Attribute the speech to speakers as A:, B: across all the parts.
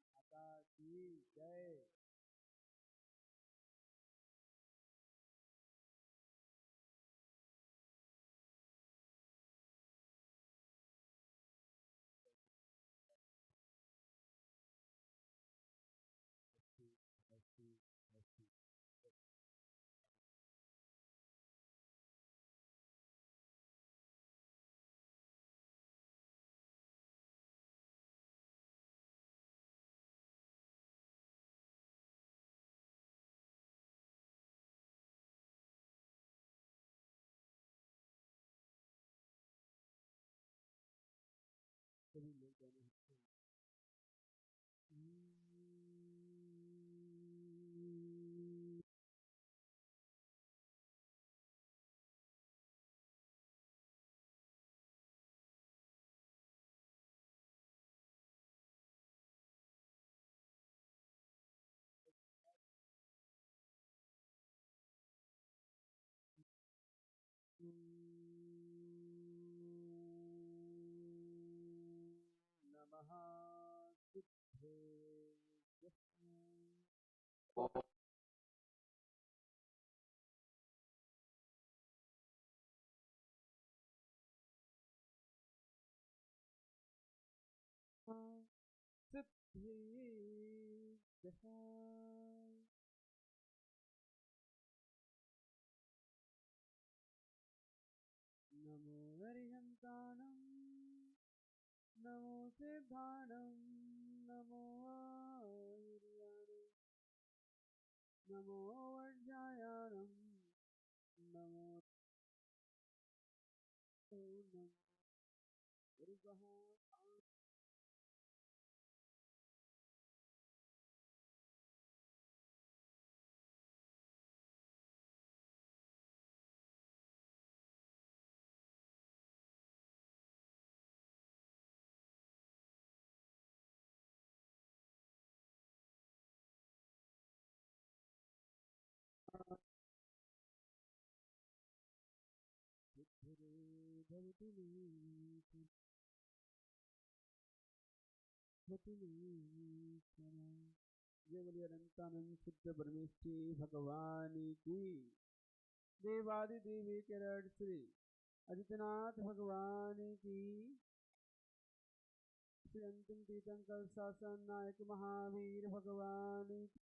A: माता की जय। सभी लोग दोनों नमः सिद्धे सिद्धि नमो हरिहंताणं नमो सिद्धाणं नमो आर्याणं नमो वज्रायाणं नमो पूर्णं गुरुवः भवतु मे जय बोलिए अनंतानंद शुद्ध परमेश्वरी भगवान की। देवादि देवी किरण श्री आदित्यनाथ भगवान की। श्री अंतिम तीर्थंकर शासन नायक महावीर भगवान की।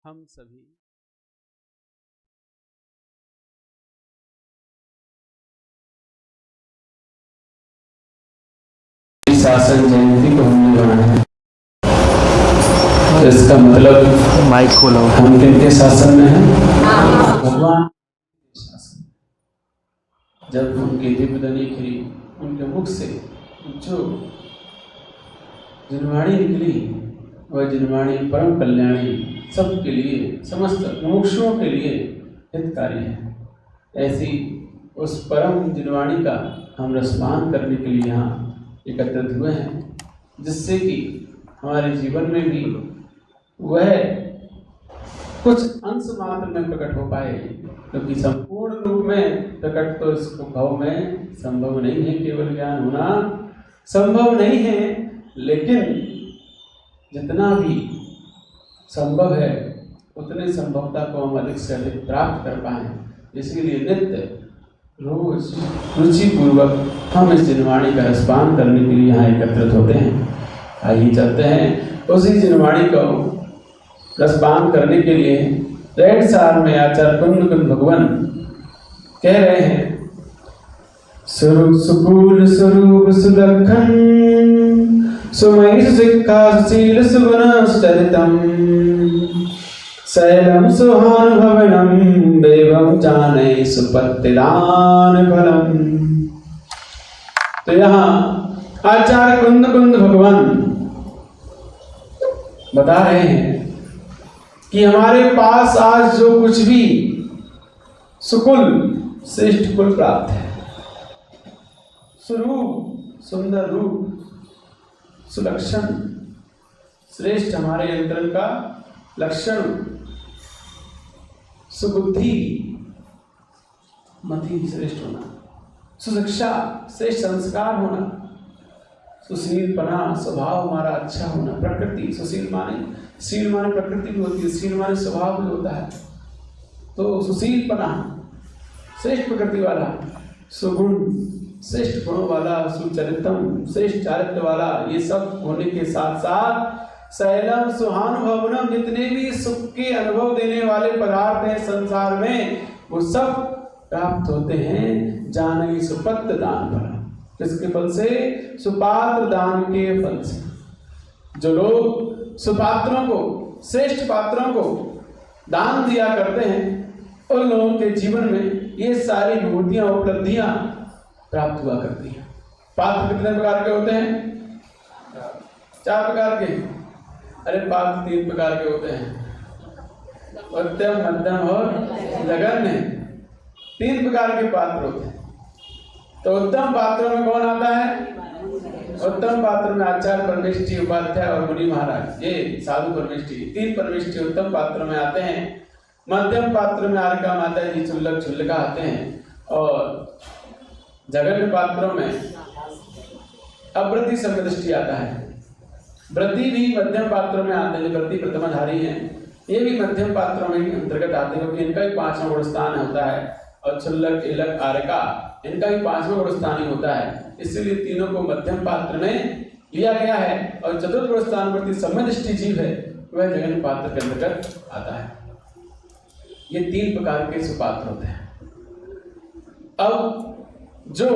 A: हम सभी
B: शासन जयंती को हमने मनाया। तो इसका मतलब
C: माइक खोलो।
B: हम किनके शासन में हैं? भगवान के शासन। जब उनकी दिव्यदनी खुली, उनके मुख से जो जिनवाणी निकली वह जिनवाणी परम कल्याणी, सबके लिए, समस्त मुमुक्षुओं के लिए हितकारी है। ऐसी उस परम जिनवाणी का हम रसपान करने के लिए यहाँ एकत्रित हुए हैं, जिससे कि हमारे जीवन में भी वह कुछ अंश मात्र में प्रकट हो पाए, क्योंकि संपूर्ण रूप में प्रकट तो इस भाव में संभव नहीं है। केवल ज्ञान होना संभव नहीं है, लेकिन जितना भी संभव है उतने संभवता को हम अधिक से अधिक प्राप्त कर पाएं। इसीलिए नित्य रोज रुचिपूर्वक हम इस जिनवाणी का रसपान करने के लिए यहाँ एकत्रित होते हैं। आइए चलते हैं उसी जिनवाणी को रसपान करने के लिए। रेडसार में आचार्य कुंद भगवान कह रहे हैं, स्वरूप सुकूल स्वरूप सुलक्षण सुमय सुशिक्षा सुशील सुगुण सुचरितम शैलम सुहानुभवनम देवम जाने सुपत्तिदान फलम। तो यहाँ आचार्य कुंद भगवान बता रहे हैं कि हमारे पास आज जो कुछ भी सुकुल श्रेष्ठ कुल प्राप्त है, स्वरूप सुंदर रूप, सुलक्षण श्रेष्ठ हमारे अंतरंग का लक्षण, सुबुद्धि मति श्रेष्ठ होना, सुशिक्षा श्रेष्ठ संस्कार होना, सुशीलपना स्वभाव हमारा अच्छा होना, प्रकृति सुशील माने प्रकृति भी होती है, शील माने स्वभाव भी होता है। तो सुशीलपना श्रेष्ठ प्रकृति वाला, सुगुण श्रेष्ठ गुणों वाला, सुचरितम श्रेष्ठ चारित्र वाला, ये सब होने के साथ साथ शैलम सुहानुभवनम जितने भी सुख के अनुभव देने वाले पदार्थ हैं संसार में वो सब प्राप्त होते हैं जानवी सुपत्र दान फल। किसके फल से? सुपात्र दान के फल से। जो लोग सुपात्रों को, श्रेष्ठ पात्रों को दान दिया करते हैं उन लोगों के जीवन में ये सारी विभूतियां उपलब्धियां प्राप्त हुआ करती हैं। पात्र कितने प्रकार के होते हैं? 4 प्रकार के। अरे पात्र 3 प्रकार के होते हैं, उत्तम मध्यम और जघन्य। 3 प्रकार के पात्र होते हैं। तो उत्तम पात्रों में कौन आता है? उत्तम पात्र में आचार्य परमेष्ठी, उपाध्याय और मुनि महाराज, ये साधु परमेष्ठी, 3 परमेष्ठी उत्तम पात्र में आते हैं। मध्यम पात्र में आर्का माता जी चुल्लक झुल्लका आते हैं और जघन्य पात्रों में अव्रति समदृष्टि आता है। व्रति भी मध्यम पात्रों में आते हैं, जो व्रति प्रथमाधारी हैं ये भी मध्यम पात्रों में ही अंतर्गत आते हैं क्योंकि इनका भी 5वां गुण स्थान होता है और चुल्लक इलक आर्का इनका भी 5वां गुण स्थान ही होता है। इसलिए तीनों को मध्यम पात्र में लिया गया है और चतुर्थ गुण स्थान प्रति समदृष्टि जीव है वह जघन्य पात्र के अंतर्गत आता है। ये 3 प्रकार के सुपात्र होते हैं। अब जो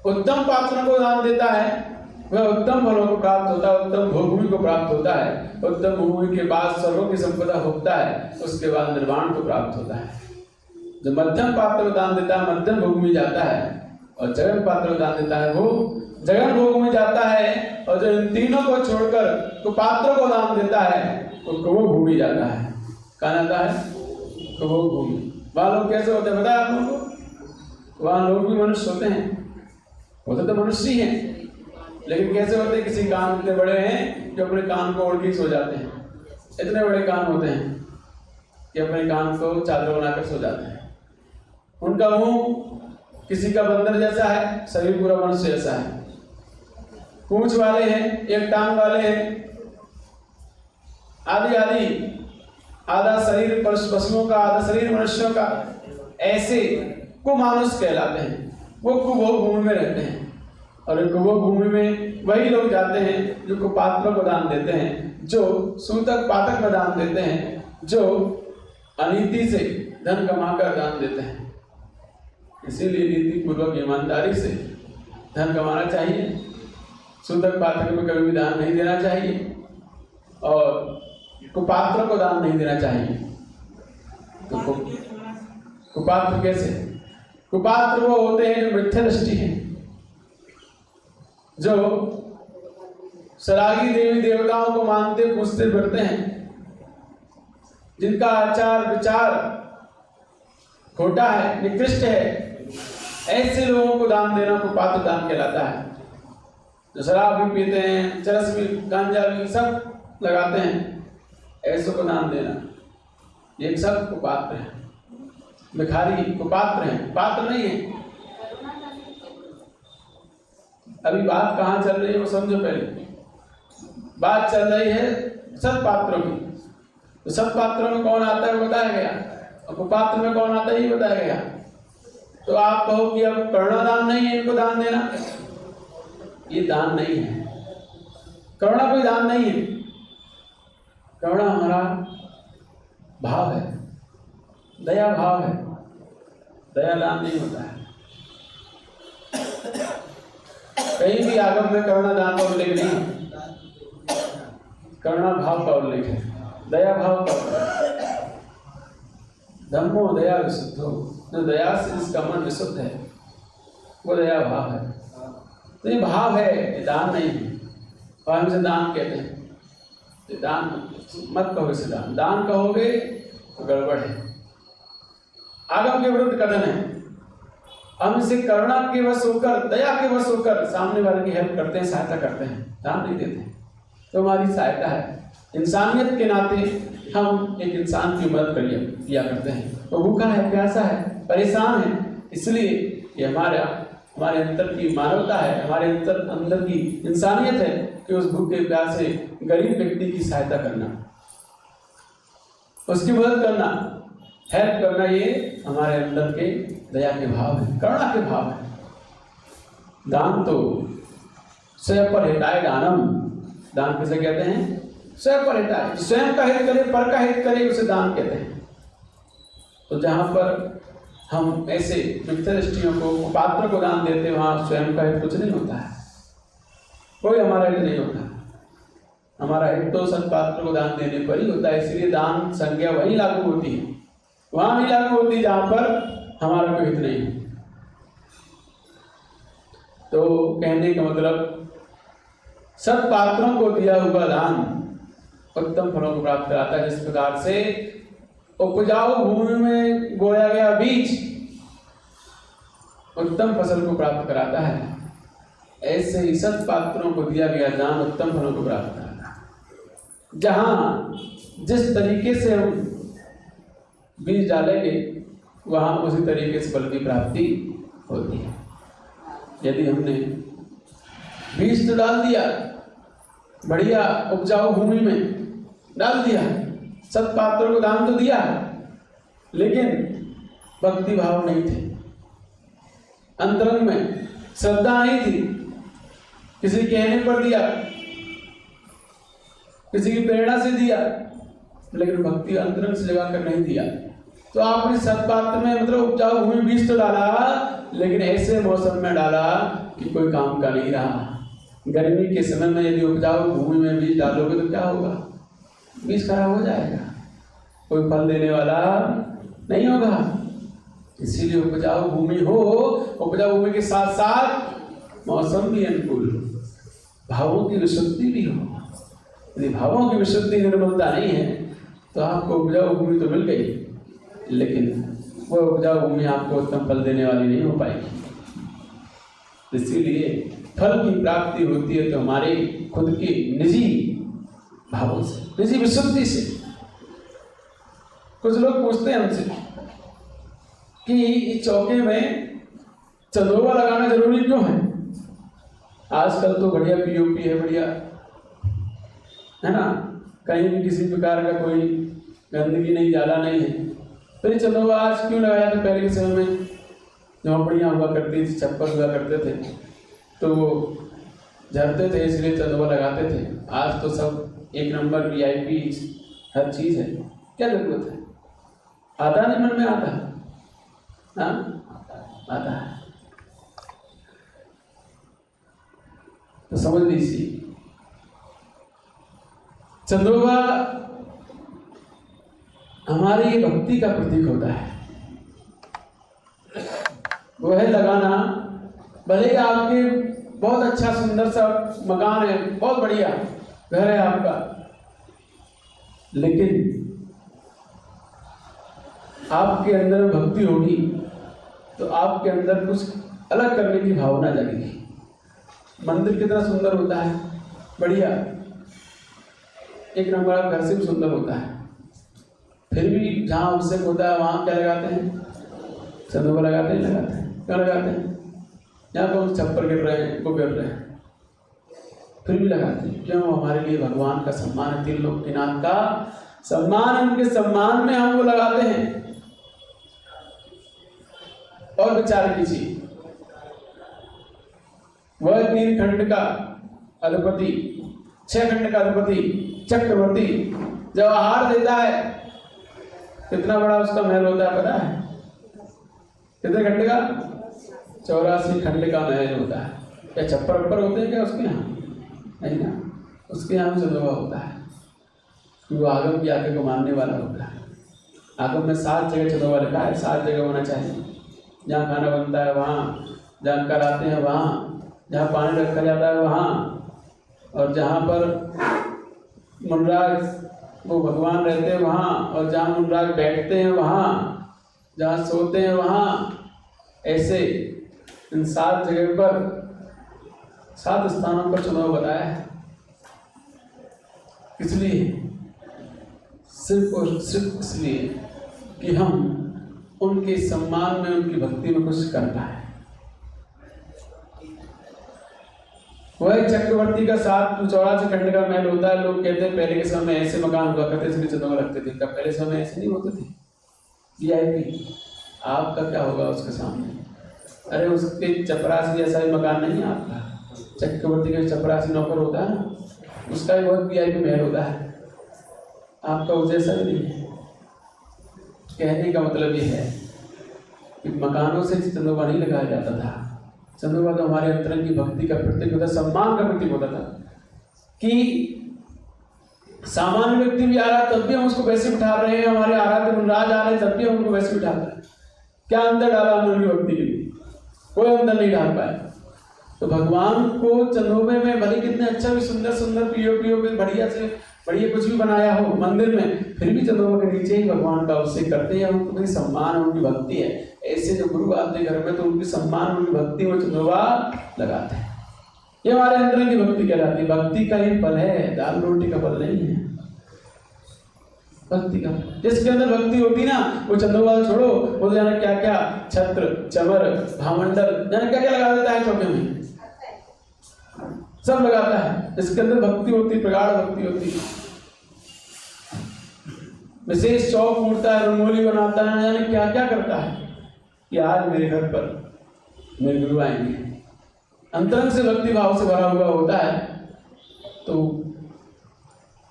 B: उत्तम पात्रों को दान देता है वह उत्तम फलों को प्राप्त होता है, उत्तम भोगभूमि को प्राप्त होता है। उत्तम भूमि के बाद सर्वों की संपदा होता है, उसके बाद निर्वाण को प्राप्त होता है। जो मध्यम पात्र को दान देता है मध्यम भोगभूमि जाता है और जगन पात्र को दान देता है वो जगन भोगभूमि जाता है। और जो इन तीनों को छोड़कर कुपात्रों को दान देता है वो कुबो भूमि जाता है। कहाँ जाता है? कुबो भूमि। वहाँ लोग कैसे होते हैं बताया आप लोगों को? वहाँ लोग भी मनुष्य होते हैं, होते तो मनुष्य ही हैं, लेकिन कैसे होते हैं? किसी कान इतने बड़े हैं कि अपने कान को ओढ़ के सो जाते हैं। इतने बड़े कान होते हैं कि अपने कान को चादर बनाकर सो जाते हैं। उनका मुंह किसी का बंदर जैसा है, शरीर पूरा मनुष्य जैसा है। पूंछ वाले हैं, एक टांग वाले हैं, आदि आदि, आधा शरीर पशुओं का, आधा शरीर मनुष्यों का, ऐसे को मानुष कहलाते हैं। वो कुभोग भूमि में रहते हैं और कुभोग भूमि में वही लोग जाते हैं जो कुपात्रों को दान देते हैं, जो सूतक पातक में दान देते हैं, जो अनीति से धन कमाकर दान देते हैं। इसीलिए नीति पूर्वक ईमानदारी से धन कमाना चाहिए। सूतक पातक में कभी भी दान नहीं देना चाहिए और कुपात्रों को दान नहीं देना चाहिए। तो कुपात्र कैसे? कुपात्र वो होते हैं जो मिथ्या दृष्टि है, जो सरागी देवी देवताओं को मानते पूजते फिरते हैं, जिनका आचार विचार खोटा है, निकृष्ट है, ऐसे लोगों को दान देना कुपात्र दान कहलाता है। जो शराब भी पीते हैं, चरस भी, गांजा भी सब लगाते हैं, ऐसों को दान देना ये सब कुपात्र है। भिखारी कुपात्र हैं, पात्र नहीं है। अभी बात कहाँ चल रही है वो समझो पहले। बात चल रही है सत्पात्रों की, तो सत्पात्रों में कौन आता है वो बताया गया, और कुपात्र में कौन आता है ये बताया गया। तो आप कहो कि अब करुणा दान नहीं है, इनको दान देना, ये दान नहीं है, करुणा कोई दान नहीं है। करुणा हमारा भाव है, दया भाव है, दया दान नहीं होता है। कहीं भी आगम में करुणा दान का उल्लेख नहीं, करुणा भाव का उल्लेख है, दया भाव का उल्लेख है। धम्मो दया विशुद्धो, जो दया से जिसका मन विशुद्ध है वो दया भाव है। तो ये भाव है, ये दान नहीं है। और हम इसे दान कहते हैं, ये दान मत कहो, इसे दान, दान कहोगे तो गड़बड़ है, आगम के विरुद्ध कथन है। हम इसे करुणा के वश होकर, दया के वश होकर सामने वाले की हेल्प करते हैं, सहायता करते हैं, दान नहीं देते। तो हमारी सहायता है, इंसानियत के नाते हम एक इंसान की मदद किया करते हैं। वो भूखा है, प्यासा है, परेशान है, इसलिए ये हमारे अंदर की मानवता है, हमारे अंदर की इंसानियत है कि उस भूखे प्यासे गरीब व्यक्ति की सहायता करना, उसकी मदद करना, हेल्प करना, ये हमारे अंदर के दया के भाव है, करुणा के भाव है। दान तो स्वयं पर हिताय दानम, दान किसे कहते हैं? स्वयं पर हिताय, स्वयं का हित करे, पर का हित करे, उसे दान कहते हैं। तो जहां पर हम ऐसे मित्रदृष्टियों को, पात्र को दान देते हैं, वहां स्वयं का हित कुछ नहीं होता है, कोई हमारा हित नहीं होता। हमारा हित तो सत्पात्र को दान देने पर ही होता है, इसलिए दान संज्ञा वहीं लागू होती है, वहां नहीं लागू होती जहां पर हमारा कोई हित नहीं है। तो कहने का मतलब, सत्पात्रों को दिया हुआ दान उत्तम फलों को प्राप्त कराता है। जिस प्रकार से उपजाऊ भूमि में बोया गया बीज उत्तम फसल को प्राप्त कराता है, ऐसे ही सत्पात्रों को दिया गया दान उत्तम फलों को प्राप्त कराता है। जहां जिस तरीके से हम बीज डालेंगे वहां उसी तरीके से फल की प्राप्ति होती है। यदि हमने बीज तो डाल दिया, बढ़िया उपजाऊ भूमि में डाल दिया, सत्पात्रों को दान तो दिया, लेकिन भक्ति भाव नहीं थे, अंतरंग में श्रद्धा नहीं थी, किसी कहने पर दिया, किसी की प्रेरणा से दिया, लेकिन भक्ति अंतरंग से जगा कर नहीं दिया, तो आपने सत्पात्र में मतलब उपजाऊ भूमि बीज तो डाला, लेकिन ऐसे मौसम में डाला कि कोई काम का नहीं रहा। गर्मी के समय में यदि उपजाऊ भूमि में बीज डालोगे तो क्या होगा? बीज खराब हो जाएगा, कोई फल देने वाला नहीं होगा। इसीलिए उपजाऊ भूमि हो, उपजाऊ भूमि के साथ साथ मौसम भी अनुकूल हो, भावों की विशुद्धि भी हो। यदि भावों की विशुद्धि निर्मलता नहीं है तो आपको उपजाऊ भूमि तो मिल गई, लेकिन वह उपजाऊ भूमि आपको उत्तम फल देने वाली नहीं हो पाएगी। इसीलिए फल की प्राप्ति होती है तो हमारे खुद के निजी भावों से, निजी विशुद्धि से। कुछ लोग पूछते हैं हमसे कि चौके में चंदोबा लगाना जरूरी क्यों है? आजकल तो बढ़िया पीओपी है, बढ़िया है ना, कहीं भी किसी प्रकार का कोई गंदगी नहीं, जाला नहीं है, फिर चंदोबा आज क्यों लगाया? तो पहले के समय में झोंपड़ियाँ हुआ करती थी, छप्पर हुआ करते थे, तो झरते थे, इसलिए चंदोबा लगाते थे। आज तो सब एक नंबर VIP हर चीज़ है, क्या जरूरत है? आता नहीं मन में आता है, हाँ आता है, तो समझ लीजिए चंदोबा हमारी ये भक्ति का प्रतीक होता है। वह लगाना, भले ही आपके बहुत अच्छा सुंदर सा मकान है, बहुत बढ़िया घर है आपका, लेकिन आपके अंदर भक्ति होगी तो आपके अंदर कुछ अलग करने की भावना जाएगी। मंदिर कितना सुंदर होता है, बढ़िया एक नंबर घर से भी सुंदर होता है, फिर भी जहाँ आवश्यक होता है वहाँ क्या लगाते हैं? चंदोबा लगाते हैं। क्यों लगाते हैं? यहाँ तो छप्पर गिर रहे हैं, वो गिर रहे हैं, फिर भी लगाते हैं। क्यों? हमारे लिए भगवान का सम्मान है, तीन लोग के नाथ का सम्मान, उनके सम्मान में हम वो लगाते हैं। और विचार कीजिए, वह 3 खंड का अधिपति, 6 खंड का अधिपति चक्रवर्ती जब आहार देता है, कितना बड़ा उसका महल होता है पता है? कितने खंड का? 84 खंड का महल होता है। क्या छप्पर वप्पर होते हैं क्या उसके यहाँ? नहीं ना, उसके यहाँ भी चंदोबा होता है। वो आगम की आगे को मानने वाला होता है। आगम में 7 जगह चंदोबा लिखा है, 7 जगह होना चाहिए। जहाँ खाना बनता है वहाँ, जहाँ कराते हैं वहाँ, जहाँ पानी रखा जाता है वहाँ, और जहाँ पर मुनराज वो भगवान रहते हैं वहाँ, और जहाँ मुनराज बैठते हैं वहाँ, जहाँ सोते हैं वहाँ। ऐसे इन 7 जगह पर, 7 स्थानों पर चुनाव बताया है। इसलिए सिर्फ और सिर्फ इसलिए कि हम उनके सम्मान में, उनकी भक्ति में कुछ कर पाए। वह चक्रवर्ती का 84 खंड का महल होता है। लोग कहते हैं पहले के समय में ऐसे मकान हुआ करते थे, चंदोबा लगते थे। कब? पहले समय में ऐसे नहीं होते थे। VIP आपका क्या होगा उसके सामने? अरे उसके चपरासी जैसा ही मकान नहीं है आपका। चक्रवर्ती का चपरासी नौकर होता है ना, उसका भी बहुत VIP महल होता है, आपका उस जैसा भी नहीं है। कहने का मतलब ये है कि मकानों से चंदोबा नहीं लगाया जाता था। चंदोबा तो हमारे अंतरंग की भक्ति का प्रतीक होता, सम्मान का प्रतीक होता था। कि सामान्य व्यक्ति भी आ रहा है तब भी हम उसको वैसे बिठा रहे हैं, हमारे आराध्य मुनराज आ रहे हैं तब भी हम उनको वैसे बिठा रहे हैं। क्या अंदर डाला हमने उनकी भक्ति के लिए? कोई अंदर नहीं डाल पाया। तो भगवान को चंदोबे में भले कितने अच्छा भी सुंदर सुंदर पीओ बढ़िया से बढ़िया कुछ भी बनाया हो मंदिर में, फिर भी चंदोबा के नीचे ही भगवान का अभिषेक करते हैं। उनकी सम्मान, उनकी भक्ति है। ऐसे जो गुरु आते घर में तो उनकी सम्मान, उनकी भक्ति में चंदोबा लगाते हैं। ये हमारे अंदर की भक्ति कहलाती है। भक्ति का ही फल है, दाल रोटी का फल नहीं है। भक्ति का, जिसके अंदर भक्ति होती ना, वो चंदोबा छोड़ो, वो जाने क्या क्या छत्र चमर भामंडल जाने क्या क्या लगा देता है चौके में, सब लगाता है। जिसके अंदर भक्ति होती, प्रगाढ़ भक्ति होती, विशेष चौक उड़ता है, रंगोली बनाता है, जाने क्या क्या करता है कि आज मेरे घर पर मेरे गुरु आएंगे। अंतरंग से भक्ति भाव से भरा हुआ होता है तो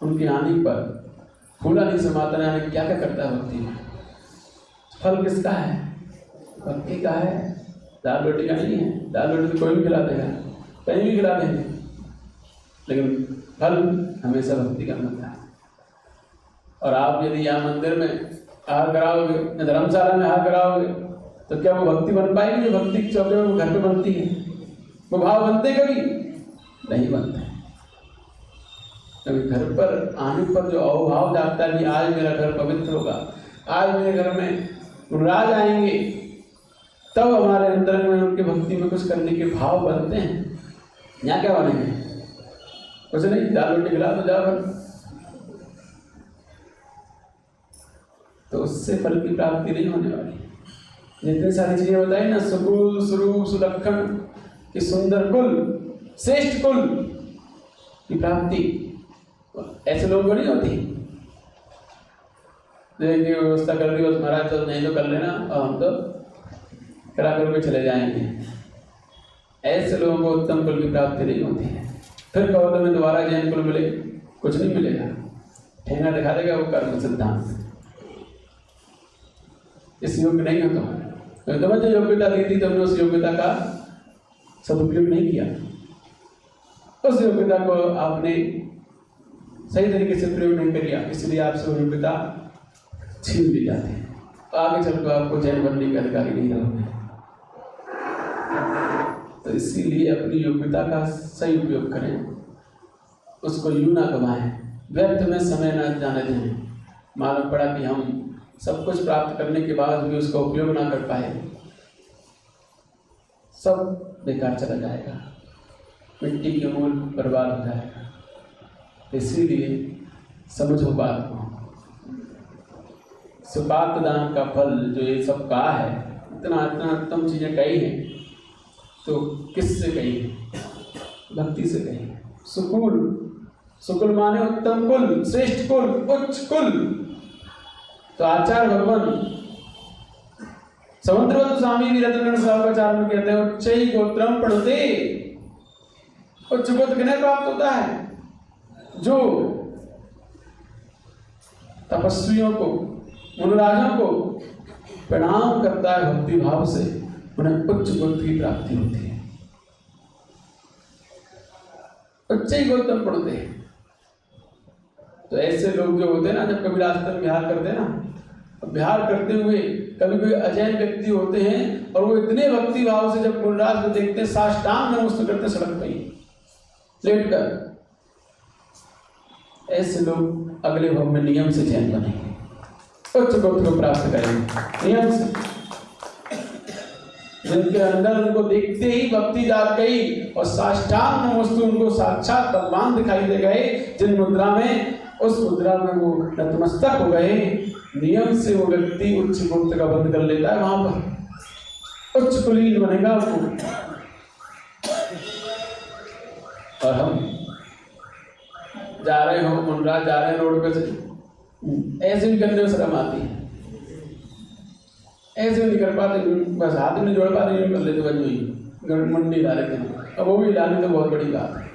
B: उनकी आने पर फूला नहीं समाता, जाने क्या क्या करता है भक्ति में। फल किसका है? भक्ति का है, दाल रोटी का नहीं है। दाल रोटी तो कोई भी खिला देगा, कहीं भी खिला देंगे, लेकिन फल हमेशा भक्ति का मिलता है। और आप यदि यहाँ मंदिर में आहार कराओगे, धर्मशाला में आहार कराओगे, तो क्या वो भक्ति बन पाएगी जो भक्ति के चौके में वो घर पे बनती है? वो भाव बनते कभी नहीं बनते। कभी घर पर आने पर जो अवभाव जागता है कि आज मेरा घर पवित्र होगा, आज मेरे घर में मुनराज आएंगे, तब हमारे अंदर में उनकी भक्ति में कुछ करने के भाव बनते हैं। यहाँ क्या बनेंगे? कुछ नहीं, दाल रोटी खिला तो जा बन, तो उससे फल की प्राप्ति नहीं होने वाली। जितनी सारी चीजें बताई ना, सुकुल स्वरूप सुलक्षण की सुंदर कुल श्रेष्ठ कुल की प्राप्ति ऐसे लोगों को नहीं होती। देखिए व्यवस्था कर दी बस महाराज, तो नहीं तो कर लेना और हम तो करा करके चले जाएंगे। ऐसे लोगों को उत्तम कुल की प्राप्ति नहीं होती है। फिर कहो तो मैं दोबारा जैन कुल मिले, कुछ नहीं मिलेगा। ठेंगा दिखा देगा वो कर्म सिद्धांत, इस योग्य नहीं हो तुम। तुम्हें जो योग्यता दी थी तुमने उस योग्यता का सदुपयोग नहीं किया, उस योग्यता को आपने सही तरीके से प्रयोग नहीं किया, इसलिए आपसे वो योग्यता छीन ली जाती है। आगे चलकर आपको जैन बनने के अधिकारी नहीं रहोगे। तो इसीलिए अपनी योग्यता का सही उपयोग करें, उसको यूं ना गवाएं, व्यर्थ में समय न जाने दें। मालूम पड़ा कि हम सब कुछ प्राप्त करने के बाद भी उसका उपयोग ना कर पाए, सब बेकार चला जाएगा, मिट्टी के मूल बर्बाद हो जाएगा। इसीलिए समझो बात को। सुपात्र दान का फल जो ये सब कहा है, इतना इतना उत्तम चीजें कही हैं, तो किससे कही है? भक्ति से कही है। सुकुल, सुकुल माने उत्तम कुल, श्रेष्ठ कुल, उच्च कुल। तो आचार्य भगवान समुद्रवत स्वामी भी रत्न स्वाचार में कहते हैं उच्च ही गोत्रम पढ़ते। उच्च गोत्र किन्हें प्राप्त होता है? जो तपस्वियों को, मुनिराजों को प्रणाम करता है भक्ति भाव से, उन्हें उच्च गोत्र की प्राप्ति होती है। उच्च ही गोत्रम पढ़ते। तो ऐसे लोग जो होते हैं ना, जब कभी रास्ते में विहार करते हैं ना, विहार करते हुए कभी कोई अजैन व्यक्ति होते हैं और वो इतने भक्ति भाव से जब गुणराज को देखते हैं, साष्टांग नमस्कार करते सड़क पे लेट कर। ऐसे लोग अगले भाव में नियम से चैन बनेंगे, उच्च गोत्र को प्राप्त करेंगे नियम से। जिनके अंदर उनको देखते ही भक्ति जाग गई और साष्टांग नमस्ते उनको साक्षात भगवान दिखाई दे गए, जिन मुद्रा में, उस मुद्रा में वो नतमस्तक हो गए। नियम से वो व्यक्ति उच्च गोत्र का बंध कर लेता है, वहां पर उच्च कुलीन बनेगा वो। और हम जा रहे हो, मुनराज जा रहे हैं रोड पे से, ऐसे भी करने में शर्म आती है, ऐसे भी नहीं कर पाते, बस हाथ में जोड़ पाते, यूं कर लेते बन हुई मुंडी ला लेते हैं। अब वो भी लानी तो बहुत बड़ी बात है,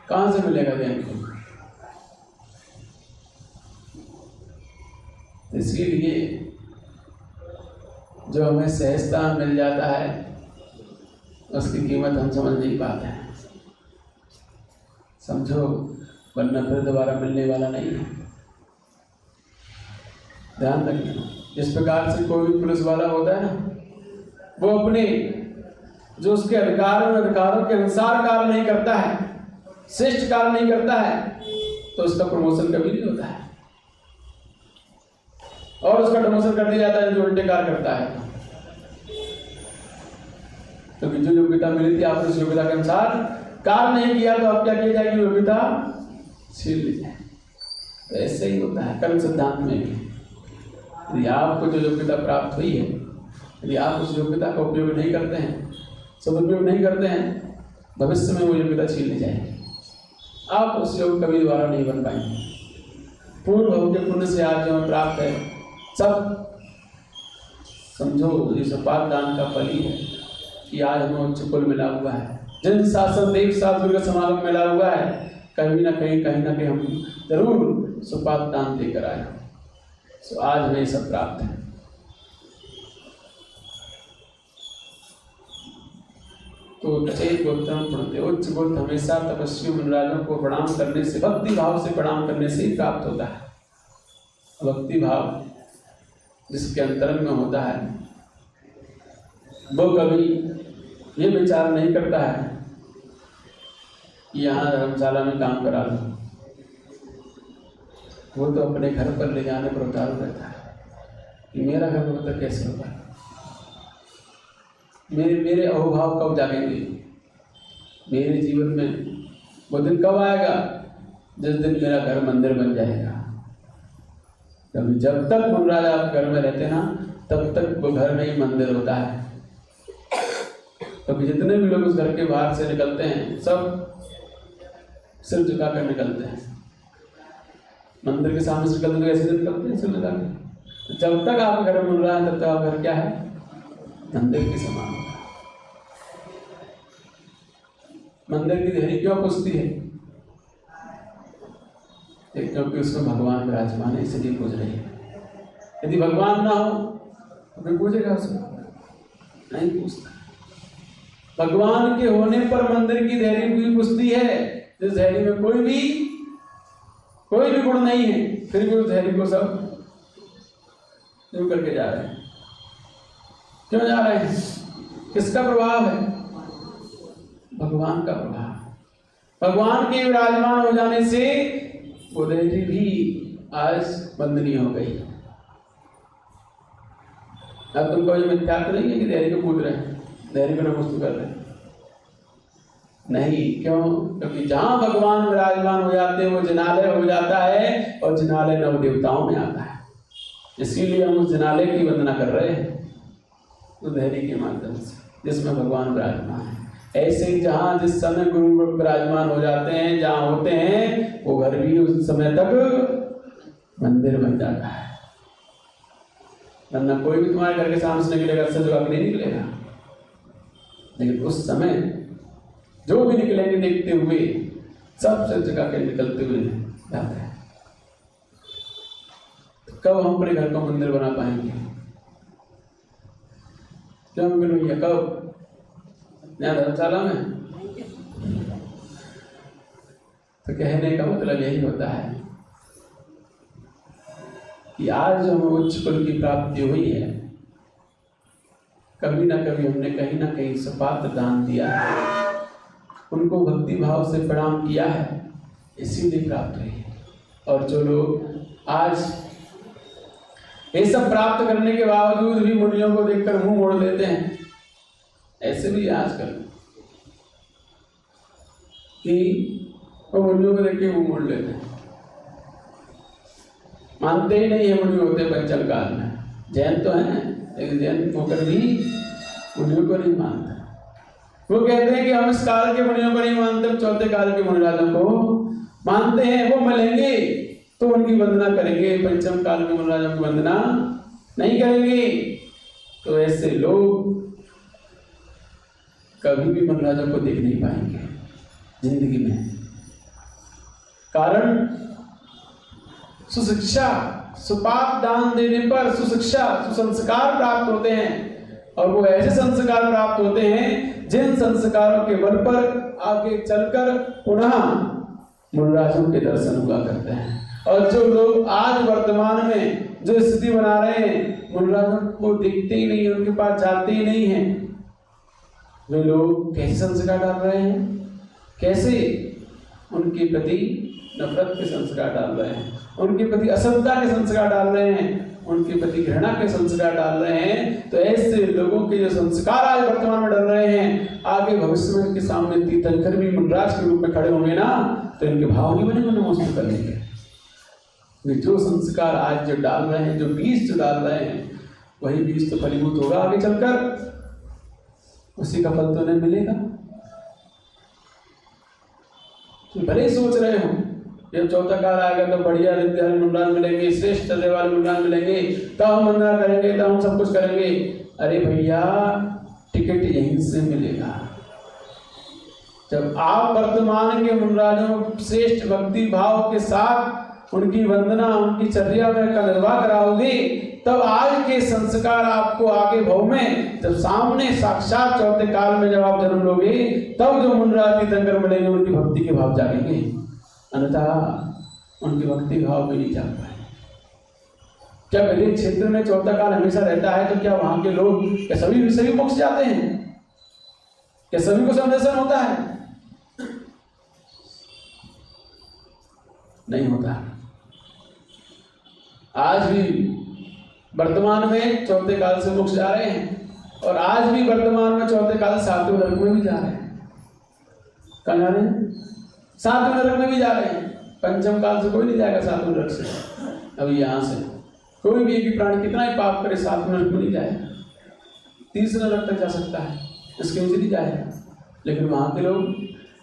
B: कहां से मिलेगा ज्ञान को? इसीलिए जो हमें सहजता मिल जाता है उसकी कीमत हम समझ नहीं पाते हैं। समझो, वरना फिर दोबारा मिलने वाला नहीं है। ध्यान रखना, जिस प्रकार से कोई भी पुलिस वाला होता है ना, वो अपने जो उसके अधिकारों के अनुसार कार्य नहीं करता है, श्रेष्ठ कार्य नहीं करता है, तो उसका प्रमोशन कभी नहीं होता है, और उसका प्रमोशन कर दिया जाता है जो उल्टे कार्य करता है। क्योंकि जो योग्यता मिली थी आपने उस योग्यता के अनुसार कार्य नहीं किया, तो अब क्या किया जाएगी? योग्यता छीन ली जाए। तो ऐसे ही होता है कर्म सिद्धांत में भी। यदि आपको जो योग्यता प्राप्त हुई है, यदि आप उस योग्यता का उपयोग नहीं करते हैं, सदुपयोग नहीं करते हैं, भविष्य में वो योग्यता छीन ली जाएगी। आप उस योग कभी दोबारा नहीं बन पाएंगे। पूर्व भव के पुण्य से आज जो हमें प्राप्त है, सब समझो ये सपात दान का फल ही है कि आज हमें उच्च कुल मिला हुआ है। जिन शासन देव शास्त्र का समागम मिला हुआ है, कहीं ना कहीं हम जरूर सुपात दान देकर आए। सो आज हमें सब प्राप्त है। तो उच्च गोत्र हमेशा तपस्वी मुनिराजों को प्रणाम करने से, भक्ति भाव से प्रणाम करने से ही प्राप्त होता है। भक्ति भाव जिसके अंतरंग में होता है, वो कभी ये विचार नहीं करता है कि यहाँ धर्मशाला में काम करा लो। वो तो अपने घर पर ले जाने पर उतारू रहता है कि मेरा घर मतलब कैसे होगा, मेरे अहोभाव कब जागेंगे, मेरे जीवन में वो दिन कब आएगा जिस दिन मेरा घर मंदिर बन जाएगा। कभी जब तक मुनिराज आप घर में रहते ना, तब तक वो घर में ही मंदिर होता है। क्योंकि जितने भी लोग उस घर के बाहर से निकलते हैं, सब सिर झुकाकर निकलते हैं। मंदिर के सामने से निकलते तो ऐसे निकलते हैं सिर झुका के। जब तक आप घर में मुनिराज, तब तक आप घर क्या है? मंदिर के समान। मंदिर की देहरी क्यों पुछती है? क्योंकि उसमें भगवान विराजमान है, इसलिए पूछ रही है। यदि भगवान ना हो तो कोई पूछेगा उसको? नहीं पूछता। भगवान के होने पर मंदिर की देहरी भी पुछती है। जिस देहरी में कोई भी गुण नहीं है, फिर भी उस देहरी को सब क्यों करके जा रहे हैं? क्यों जा रहे हैं? किसका प्रभाव है? भगवान का प्रभाव। भगवान के विराजमान हो जाने से वो देहरी भी आज बंदनी हो गई। अब तुमको ये मिथ्या तो नहीं है कि देहरी को पूछ रहे हैं, देहरी को नमस्ते कर रहे हैं? नहीं। क्यों? क्योंकि जहां भगवान विराजमान हो जाते हैं वो जिनालय हो जाता है, और जिनालय नव देवताओं में आता है। इसीलिए हम उस जिनालय की वंदना कर रहे हैं, तो देहरी के माध्यम से। जिसमें भगवान विराजमान है। ऐसे ही जहाँ जिस समय गुरु विराजमान हो जाते हैं, जहाँ होते हैं, वो घर भी उस समय तक मंदिर बन जाता है। वरना कोई भी तुम्हारे घर के सामने से निकलेगा, सच जगह नहीं निकलेगा। लेकिन उस समय जो भी निकलेंगे देखते हुए, सब सच जगह के निकलते हुए जाते हैं। तो कब हम अपने घर को मंदिर बना पाएंगे? क्यों भैया, कब? यहाँ धर्मशाला में? तो कहने का मतलब यही होता है कि आज जो हमें उच्च कुल की प्राप्ति हुई है, कभी ना कभी हमने कहीं ना कहीं सपात्र दान दिया है, उनको भक्ति भाव से प्रणाम किया है, इसीलिए प्राप्त हुई है। और जो लोग आज ये सब प्राप्त करने के बावजूद भी मुनियों को देखकर मुंह मोड़ लेते हैं, ऐसे भी आजकल कि वो मुनियों को देख के मुंह मोड़ लेते हैं, मानते ही नहीं है मुनि होते पंचम काल में। जैन तो है, लेकिन जैन होकर भी मुनियों को नहीं मानते। वो कहते हैं कि हम इस काल के मुनियों को नहीं मानते, हम चौथे काल के मुनिराजों को मानते हैं। वो मिलेंगे तो उनकी वंदना करेंगे, पंचम काल के मुनिराजों की वंदना नहीं करेंगे। तो ऐसे लोग कभी भी मुनिराजों को देख नहीं पाएंगे जिंदगी में। कारण सुशिक्षा, सुपाप दान देने पर सुशिक्षा, सुसंस्कार प्राप्त होते हैं। और वो ऐसे संस्कार प्राप्त होते हैं जिन संस्कारों के बल पर आगे चलकर पुनः मुनिराजों के दर्शन हुआ करते हैं। और जो लोग आज वर्तमान में जो स्थिति बना रहे हैं, मुनिराजों को देखते ही नहीं, उनके पास जाते ही नहीं है, वे लोग कैसे संस्कार डाल रहे हैं? कैसे उनके प्रति नफरत के संस्कार डाल रहे हैं, उनके प्रति असभ्यता के संस्कार डाल रहे हैं, उनके प्रति घृणा के संस्कार डाल रहे हैं। तो ऐसे लोगों के जो संस्कार आज वर्तमान में डाल रहे हैं, आगे भविष्य में इनके सामने तीर्थंकर भी मुनिराज के रूप में खड़े होंगे ना, तो इनके भाव नहीं बनेंगे, नमस्कार करने के। जो संस्कार आज जो डाल रहे हैं, जो बीज जो डाल रहे हैं, वही बीज तो फलीभूत होगा आगे चलकर, उसी का फल तो नहीं मिलेगा। तो भले ही सोच रहे हो जब चौथा काल आएगा तो बढ़िया विद्यालय मुनिराज मिलेंगे, श्रेष्ठ वाले मुनिराज मिलेंगे, तब हम वंदना करेंगे, तब हम सब कुछ करेंगे। अरे भैया, टिकट यहीं से मिलेगा। जब आप वर्तमान के मुनिराजों श्रेष्ठ भक्ति भाव के साथ उनकी वंदना, उनकी चर्या में का निर्वाह कराओगे, तब आज के संस्कार आपको आगे भव में, जब सामने साक्षात चौथे काल में जब आप जन्म लोगे, तब जो मुनिराज तीर्थंकर मिलेंगे, उनकी भक्ति के भाव जागेंगे। अन्यथा उनकी भक्ति भाव में नहीं जाग पाए। क्या विदेश क्षेत्र में चौथा काल हमेशा रहता है, तो क्या वहां के लोग क्या सभी मोक्ष जाते हैं? क्या सभी को संदर्शन होता है? नहीं होता। आज भी वर्तमान में चौथे काल से मोक्ष जा रहे हैं, और आज भी वर्तमान में चौथे काल सातवें नरक में भी जा रहे हैं। कहाँ जा रहे हैं? सातवें नरक में भी जा रहे हैं। पंचम काल से कोई नहीं जाएगा सातवें नरक से। अभी यहाँ से कोई भी एक प्राणी कितना ही पाप करे, सातवें नरक में नहीं जाएगा। तीसरे नरक तक जा सकता है, इसके नीचे नहीं जाएगा। लेकिन वहां के लोग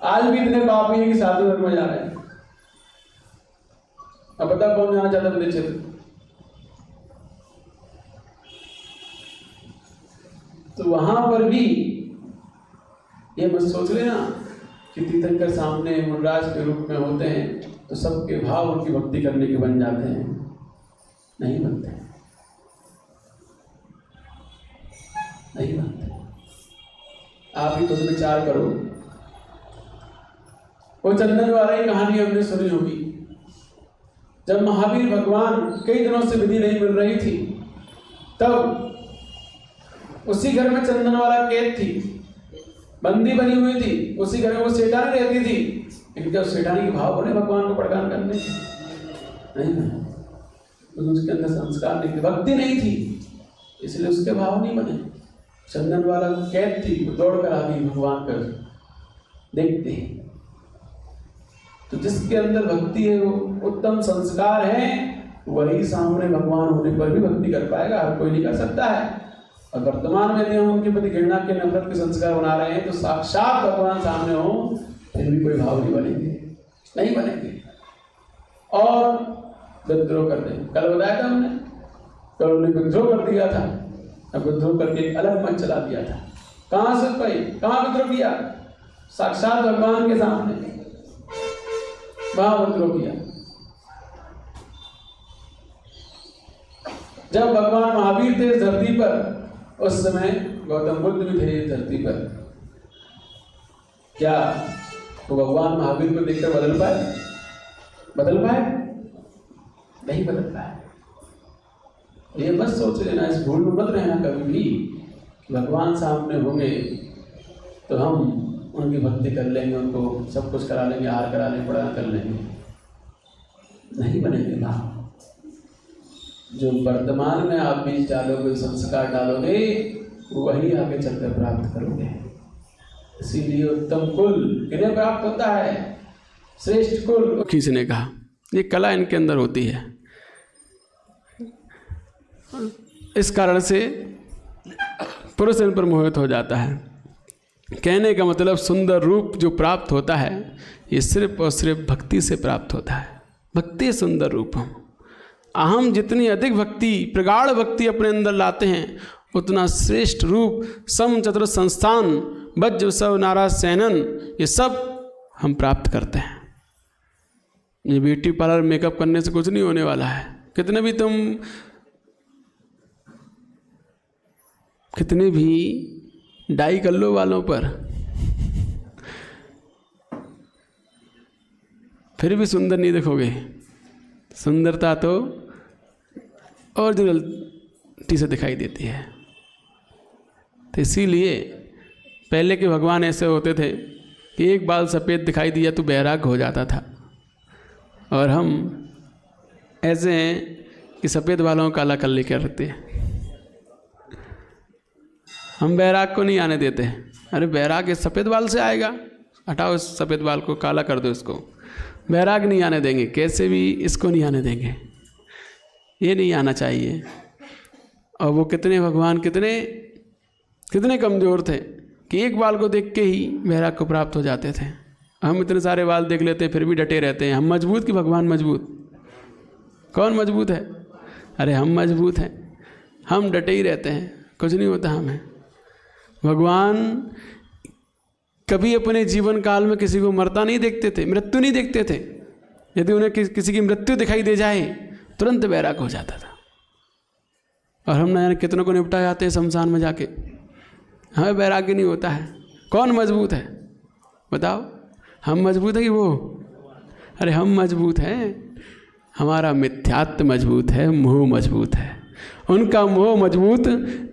B: आज भी इतने पापी हैं कि सातवें नरक में जा रहे हैं। अब बता कौन जाना चाहता विदेश क्षेत्र? तो वहां पर भी ये मत सोच लेना कि तीर्थंकर सामने मुनिराज के रूप में होते हैं तो सबके भाव उनकी भक्ति करने के बन जाते हैं। नहीं बनते, नहीं बनते। आप ही खुद विचार करो। वो चंदन वाली कहानी हमने सुनी होगी। जब महावीर भगवान कई दिनों से विधि नहीं मिल रही थी, तब उसी घर में चंदन वाला कैद थी, बंदी बनी हुई थी। उसी घर में वो सेठानी रहती थी, लेकिन जब सेठानी के भाव बने भगवान को प्रदान करने नहीं बने, तो उसके अंदर संस्कार नहीं थे, भक्ति नहीं थी, इसलिए उसके भाव नहीं बने। चंदन वाला कैद थी, वो दौड़ कर आ गई भगवान कर देखते। तो जिसके अंदर भक्ति है, वो उत्तम संस्कार है, वही सामने भगवान होने पर भी भक्ति कर पाएगा। हर कोई नहीं कर सकता है। और वर्तमान में यदि हम उनके प्रति घृणा के नफरत के संस्कार बना रहे हैं तो साक्षात भगवान सामने हो फिर भी कोई भाव नहीं बनेंगे, नहीं बनेंगे और विद्रोह कर देंगे। कल बताया था हमने, कल उन्होंने विद्रोह कर दिया था, अब विद्रोह करके एक अलग मन चला दिया था। कहाँ से भाई, कहाँ विद्रोह किया? साक्षात भगवान के सामने वहां विद्रोह किया। जब भगवान महावीर थे इस धरती पर, उस समय गौतम बुद्ध भी थे इस धरती पर, क्या वो भगवान महावीर को देखकर बदल पाए? बदल पाए? नहीं बदल पाए। ये बस सोच लेना, इस भूल में मत रहना कभी भी कि भगवान सामने होंगे तो हम उनकी भक्ति कर लेंगे, उनको सब कुछ करा लेंगे, हार करा लेंगे, पढ़ा कर लेंगे, नहीं बनेंगे भाव। जो वर्तमान में आप बीज डालोगे, संस्कार डालोगे, वही आगे चलकर प्राप्त करोगे। इसीलिए उत्तम कुल किन्हें प्राप्त होता है? श्रेष्ठ कुल। किसी ने कहा ये कला इनके अंदर होती है, इस कारण से पुरुष इन पर मोहित हो जाता है। कहने का मतलब सुंदर रूप जो प्राप्त होता है ये सिर्फ और सिर्फ भक्ति से प्राप्त होता है। भक्ति सुंदर रूप हम जितनी अधिक भक्ति, प्रगाढ़ भक्ति अपने अंदर लाते हैं, उतना श्रेष्ठ रूप, सम चतुर संस्थान, वज्र सव नारा सैनन, ये सब हम प्राप्त करते हैं। ये ब्यूटी पार्लर मेकअप करने से कुछ नहीं होने वाला है। कितने भी डाई कर लो वालों पर, फिर भी सुंदर नहीं दिखोगे। सुंदरता तो ओरिजिनलिटी से दिखाई देती है। तो इसीलिए पहले के भगवान ऐसे होते थे कि एक बाल सफ़ेद दिखाई दिया तो बैराग हो जाता था, और हम ऐसे हैं कि सफ़ेद बालों को काला कर लेके रखते हैं। हम बैराग को नहीं आने देते। अरे बैराग इस सफ़ेद बाल से आएगा, हटाओ इस सफ़ेद बाल को, काला कर दो इसको। बैराग नहीं आने देंगे, कैसे भी इसको नहीं आने देंगे, ये नहीं आना चाहिए। और वो कितने भगवान कितने कमज़ोर थे कि एक बाल को देख के ही बैराग को प्राप्त हो जाते थे। हम इतने सारे बाल देख लेते हैं फिर भी डटे रहते हैं। हम मजबूत कि भगवान मजबूत? कौन मजबूत है? अरे हम मजबूत हैं, हम डटे ही रहते हैं, कुछ नहीं होता हमें। भगवान कभी अपने जीवन काल में किसी को मरता नहीं देखते थे, मृत्यु नहीं देखते थे। यदि उन्हें किसी की मृत्यु दिखाई दे जाए तुरंत बैराग हो जाता था। और हम ना कितनों को निपटा जाते हैं शमशान में जाके, हमें बैराग्य नहीं होता है। कौन मजबूत है बताओ? हम मजबूत है कि वो? अरे हम मजबूत हैं, हमारा मिथ्यात्व मजबूत है, मोह मजबूत है। उनका मोह मजबूत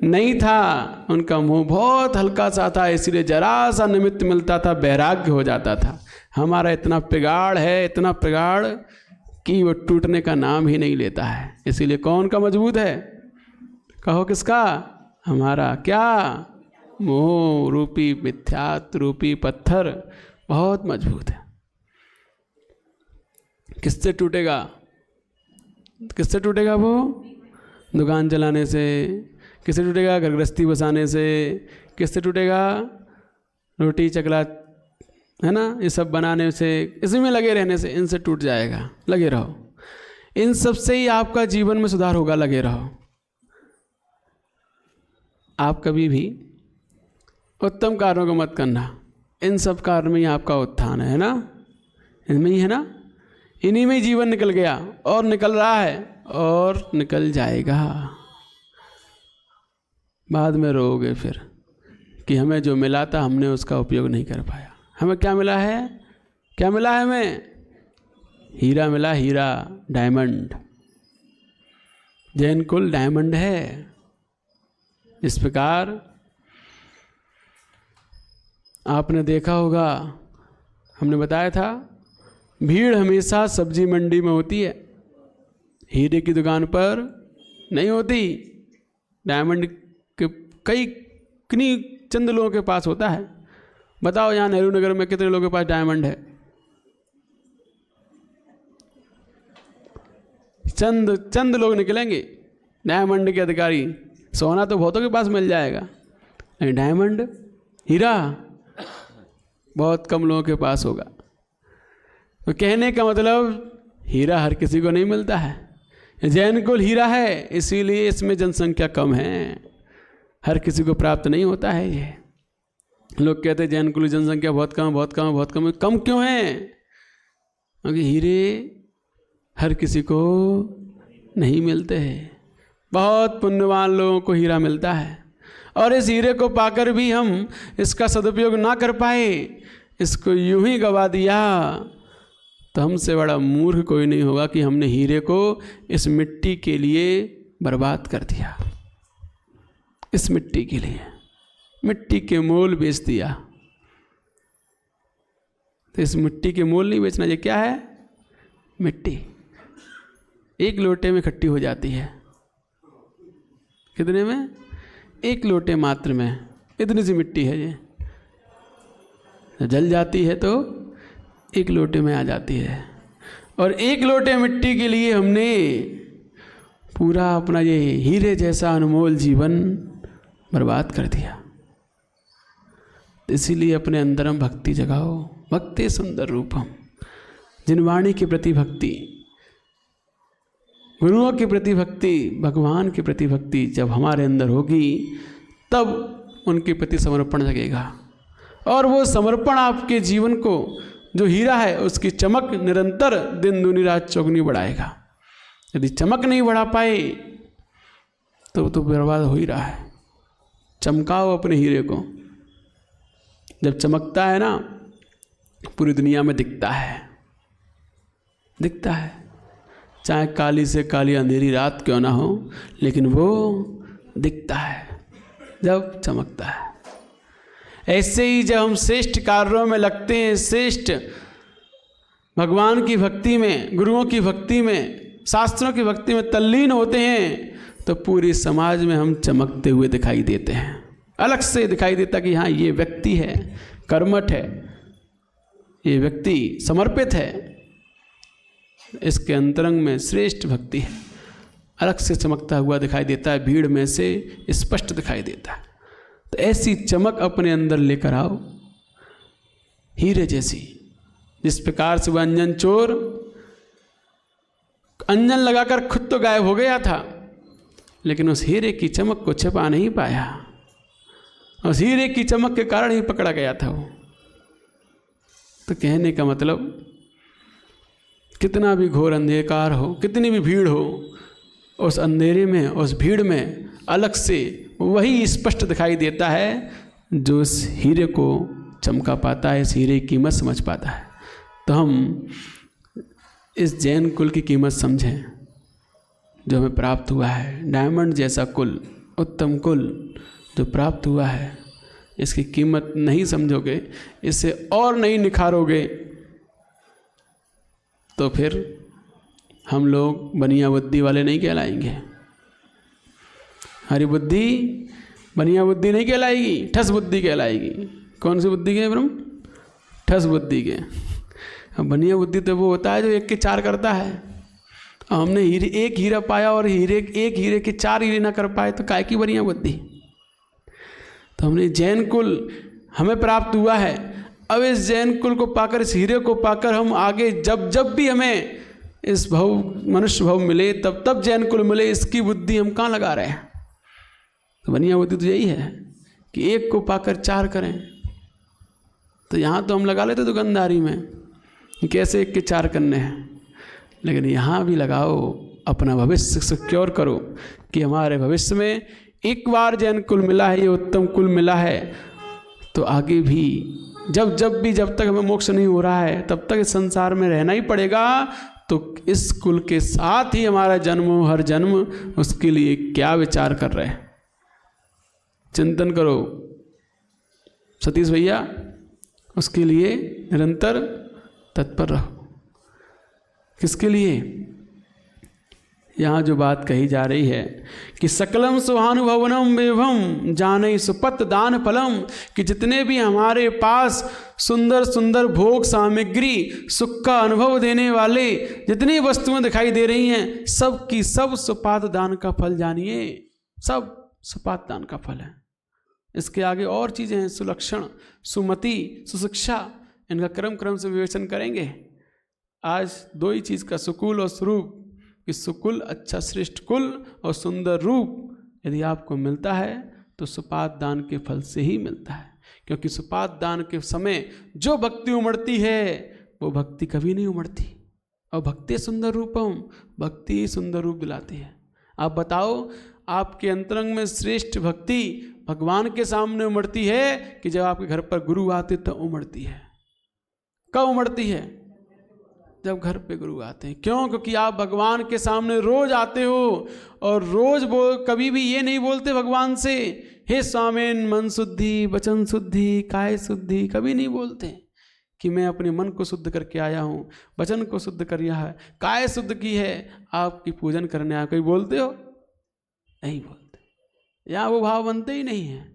B: नहीं था, उनका मोह बहुत हल्का सा था, इसलिए जरा सा निमित्त मिलता था वैराग्य हो जाता था। हमारा इतना प्रगाढ़ है, इतना प्रगाढ़ कि वो टूटने का नाम ही नहीं लेता है। इसीलिए कौन का मजबूत है? कहो किसका? हमारा क्या? मोह रूपी, मिथ्यात्व रूपी पत्थर बहुत मजबूत है। किससे टूटेगा? किससे टूटेगा वो? दुकान चलाने से। किससे टूटेगा? घर गृहस्थी बसाने से। किससे टूटेगा? रोटी चकला है ना, ये सब बनाने से, इसी में लगे रहने से, इनसे टूट जाएगा। लगे रहो, इन सब से ही आपका जीवन में सुधार होगा। लगे रहो। आप कभी भी उत्तम कार्यों को मत करना, इन सब कार्यों में ही आपका उत्थान है ना, इनमें ही है ना, इन्हीं में जीवन निकल गया और निकल रहा है और निकल जाएगा। बाद में रोओगे फिर कि हमें जो मिला था हमने उसका उपयोग नहीं कर पाया। हमें क्या मिला है? क्या मिला है हमें? हीरा मिला, हीरा, डायमंड। जैन कुल डायमंड है। इस प्रकार आपने देखा होगा, हमने बताया था, भीड़ हमेशा सब्जी मंडी में होती है, हीरे की दुकान पर नहीं होती। डायमंड के कई किन्हीं चंद लोगों के पास होता है। बताओ यहाँ नेहरू नगर में कितने लोगों के पास डायमंड है? चंद लोग निकलेंगे डायमंड के अधिकारी। सोना तो बहुतों के पास मिल जाएगा, डायमंड, हीरा बहुत कम लोगों के पास होगा। तो कहने का मतलब हीरा हर किसी को नहीं मिलता है। जैन कुल हीरा है, इसीलिए इसमें जनसंख्या कम है, हर किसी को प्राप्त नहीं होता है। ये लोग कहते हैं जैन कुल की जनसंख्या बहुत कम, बहुत कम, बहुत कम। कम क्यों है? क्योंकि हीरे हर किसी को नहीं मिलते हैं। बहुत पुण्यवान लोगों को हीरा मिलता है, और इस हीरे को पाकर भी हम इसका सदुपयोग ना कर पाए, इसको यूं ही गवा दिया, तो हमसे बड़ा मूर्ख कोई नहीं होगा कि हमने हीरे को इस मिट्टी के लिए बर्बाद कर दिया। इस मिट्टी के लिए मिट्टी के मोल बेच दिया। तो इस मिट्टी के मोल नहीं बेचना। ये क्या है? मिट्टी एक लोटे में इकट्ठी हो जाती है। कितने में? एक लोटे मात्र में। इतनी सी मिट्टी है ये, जल जाती है तो एक लोटे में आ जाती है। और एक लोटे मिट्टी के लिए हमने पूरा अपना ये हीरे जैसा अनमोल जीवन बर्बाद कर दिया। इसीलिए अपने अंदर हम भक्ति जगाओ। भक्ति सुंदर रूपम। जिनवाणी के प्रति भक्ति, गुरुओं के प्रति भक्ति, भगवान के प्रति भक्ति जब हमारे अंदर होगी, तब उनके प्रति समर्पण जगेगा। और वो समर्पण आपके जीवन को, जो हीरा है, उसकी चमक निरंतर दिन दूनी रात चौगुनी बढ़ाएगा। यदि चमक नहीं बढ़ा पाए तो बर्बाद हो ही रहा है। चमकाओ अपने हीरे को। जब चमकता है ना, पूरी दुनिया में दिखता है, दिखता है। चाहे काली से काली अंधेरी रात क्यों ना हो, लेकिन वो दिखता है जब चमकता है। ऐसे ही जब हम श्रेष्ठ कार्यों में लगते हैं, श्रेष्ठ भगवान की भक्ति में, गुरुओं की भक्ति में, शास्त्रों की भक्ति में तल्लीन होते हैं, तो पूरी समाज में हम चमकते हुए दिखाई देते हैं। अलग से दिखाई देता कि हाँ, ये व्यक्ति है, कर्मठ है, ये व्यक्ति समर्पित है, इसके अंतरंग में श्रेष्ठ भक्ति है। अलग से चमकता हुआ दिखाई देता है, भीड़ में से स्पष्ट दिखाई देता है। तो ऐसी चमक अपने अंदर लेकर आओ, हीरे जैसी। जिस प्रकार से वह अंजन चोर अंजन लगाकर खुद तो गायब हो गया था, लेकिन उस हीरे की चमक को छिपा नहीं पाया। उस हीरे की चमक के कारण ही पकड़ा गया था वो। तो कहने का मतलब, कितना भी घोर अंधकार हो, कितनी भी भीड़ हो, उस अंधेरे में, उस भीड़ में अलग से वही स्पष्ट दिखाई देता है जो इस हीरे को चमका पाता है, इस हीरे की कीमत समझ पाता है। तो हम इस जैन कुल की कीमत समझें जो हमें प्राप्त हुआ है। डायमंड जैसा कुल, उत्तम कुल जो प्राप्त हुआ है, इसकी कीमत नहीं समझोगे, इसे और नहीं निखारोगे, तो फिर हम लोग बनिया बुद्धि वाले नहीं कहलाएंगे। हरी बुद्धि बनिया बुद्धि नहीं कहलाएगी, ठस बुद्धि कहलाएगी। कौन सी बुद्धि के ब्रह्म? ठस बुद्धि के। अब बनिया बुद्धि तो वो होता है जो एक के चार करता है। अब हमने एक हीरा पाया और एक हीरे के चार हीरे ना कर पाए, तो काय की बनिया बुद्धि? तो हमने जैन कुल हमें प्राप्त हुआ है। अब इस जैन कुल को पाकर, इस हीरे को पाकर हम आगे जब जब भी हमें इस मनुष्य भव मिले, तब तब जैन कुल मिले, इसकी बुद्धि हम कहाँ लगा रहे हैं? तो बनिया बुद्धि तो यही है कि एक को पाकर चार करें। तो यहाँ तो हम लगा लेते दुकानदारी में, कैसे एक के चार करने हैं, लेकिन यहाँ भी लगाओ, अपना भविष्य सिक्योर करो कि हमारे भविष्य में एक बार जैन कुल मिला है, ये उत्तम कुल मिला है, तो आगे भी जब तक हमें मोक्ष नहीं हो रहा है, तब तक इस संसार में रहना ही पड़ेगा। तो इस कुल के साथ ही हमारा जन्म हो, हर जन्म, उसके लिए क्या विचार कर रहे हैं? चिंतन करो सतीश भैया, उसके लिए निरंतर तत्पर रहो। किसके लिए? यहाँ जो बात कही जा रही है कि सकलम सुहानुभवनम विभम जाने सुपत दान फलम, कि जितने भी हमारे पास सुंदर सुंदर भोग सामग्री, सुख का अनुभव देने वाले जितनी वस्तुएं दिखाई दे रही हैं, सब की सब सुपात दान का फल जानिए। सब सुपात दान का फल है। इसके आगे और चीज़ें हैं, सुलक्षण, सुमति, सुशिक्षा, इनका क्रम से विवेचन करेंगे। आज 2 ही चीज़ का, सुकुल और स्वरूप, कि सुकुल अच्छा श्रेष्ठ कुल और सुंदर रूप यदि आपको मिलता है तो सुपात दान के फल से ही मिलता है। क्योंकि सुपात दान के समय जो भक्ति उमड़ती है वो भक्ति कभी नहीं उमड़ती। और भक्ति सुंदर रूपम, भक्ति सुंदर रूप दिलाती है। आप बताओ, आपके अंतरंग में श्रेष्ठ भक्ति भगवान के सामने उमड़ती है कि जब आपके घर पर गुरु आते तो उमड़ती है। कब उमड़ती है? जब घर पे गुरु आते हैं। क्यों? क्योंकि आप भगवान के सामने रोज आते हो और रोज कभी भी ये नहीं बोलते भगवान से, हे स्वामीन मन शुद्धि, वचन शुद्धि, काय शुद्धि, कभी नहीं बोलते कि मैं अपने मन को शुद्ध करके आया हूँ, वचन को शुद्ध कर दिया है, काय शुद्ध की है, आपकी पूजन करने आया। कोई बोलते हो? नहीं बोलते। यहाँ वो भाव बनते ही नहीं है।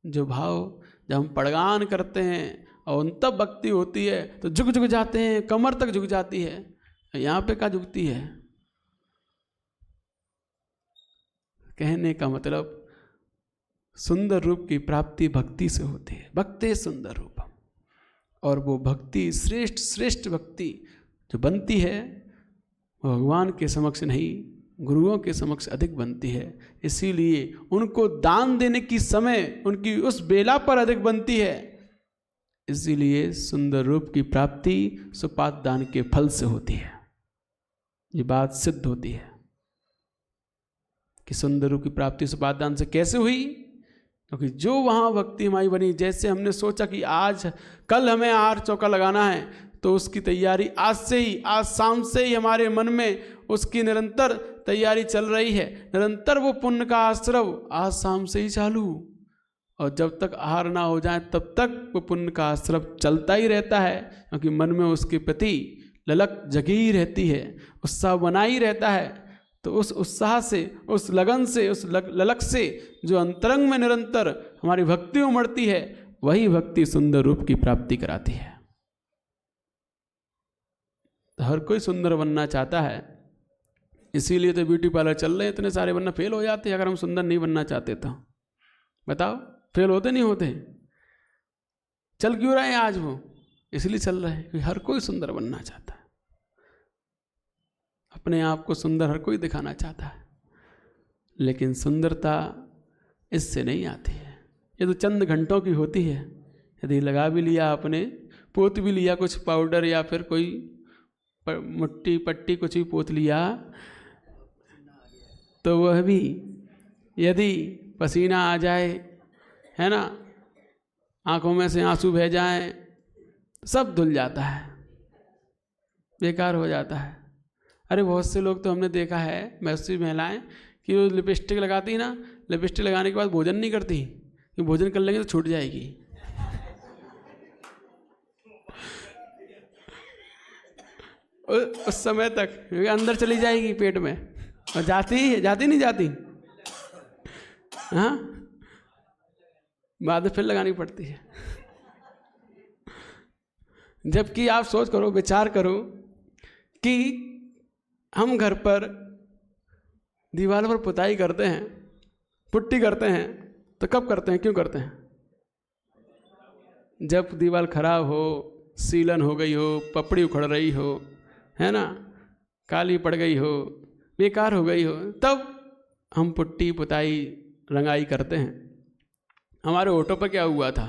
B: जो भाव जब हम पड़गान करते हैं और उन तब भक्ति होती है तो झुक जाते हैं, कमर तक झुक जाती है। यहाँ पे क्या झुकती है? कहने का मतलब सुंदर रूप की प्राप्ति भक्ति से होती है। भक्ति सुंदर रूपम। और वो भक्ति श्रेष्ठ भक्ति जो बनती है वो भगवान के समक्ष नहीं, गुरुओं के समक्ष अधिक बनती है। इसीलिए उनको दान देने की समय उनकी उस बेला पर अधिक बनती है। इसीलिए सुंदर रूप की प्राप्ति सुपात दान के फल से होती है। ये बात सिद्ध होती है कि सुंदर रूप की प्राप्ति सुपात दान से कैसे हुई। क्योंकि जो वहाँ भक्ति हमारी बनी, जैसे हमने सोचा कि कल हमें आहार चौका लगाना है, तो उसकी तैयारी आज से ही, आज शाम से ही हमारे मन में उसकी निरंतर तैयारी चल रही है। निरंतर वो पुण्य का आश्रव आज शाम से ही चालू, और जब तक आहार ना हो जाए तब तक वो पुण्य का आश्रव चलता ही रहता है। क्योंकि मन में उसके प्रति ललक जगी ही रहती है, उत्साह बना ही रहता है। तो उस उत्साह से, उस लगन से, उस ललक से जो अंतरंग में निरंतर हमारी भक्ति उमड़ती है, वही भक्ति सुंदर रूप की प्राप्ति कराती है। तो हर कोई सुंदर बनना चाहता है। इसीलिए तो ब्यूटी पार्लर चल रहे हैं इतने सारे, वरना फेल हो जाते हैं अगर हम सुंदर नहीं बनना चाहते तो। बताओ, फेल होते नहीं होते? चल क्यों रहे हैं आज वो? इसलिए चल रहे हैं कि हर कोई सुंदर बनना चाहता है। अपने आप को सुंदर हर कोई दिखाना चाहता है, लेकिन सुंदरता इससे नहीं आती है। ये तो चंद घंटों की होती है। यदि लगा भी लिया आपने, पोत भी लिया कुछ पाउडर या फिर कोई मुट्ठी पट्टी कुछ भी पोत लिया, तो वह भी यदि पसीना आ जाए, है ना, आंखों में से आंसू बह जाएं, सब धुल जाता है, बेकार हो जाता है। अरे बहुत से लोग तो हमने देखा है, वैसी महिलाएं, कि वो लिपस्टिक लगाती ना, लिपस्टिक लगाने के बाद भोजन नहीं करती, कि भोजन कर लेंगे तो छूट जाएगी। उस समय तक अंदर चली जाएगी पेट में, और जाती नहीं जाती, हाँ, बाद में फिर लगानी पड़ती है। जबकि आप सोच करो, विचार करो कि हम घर पर दीवार पर पुताई करते हैं, पुट्टी करते हैं, तो कब करते हैं, क्यों करते हैं? जब दीवार खराब हो, सीलन हो गई हो, पपड़ी उखड़ रही हो, है ना, काली पड़ गई हो, बेकार हो गई हो, तब हम पुट्टी पुताई रंगाई करते हैं। हमारे ऑटो पर क्या हुआ था?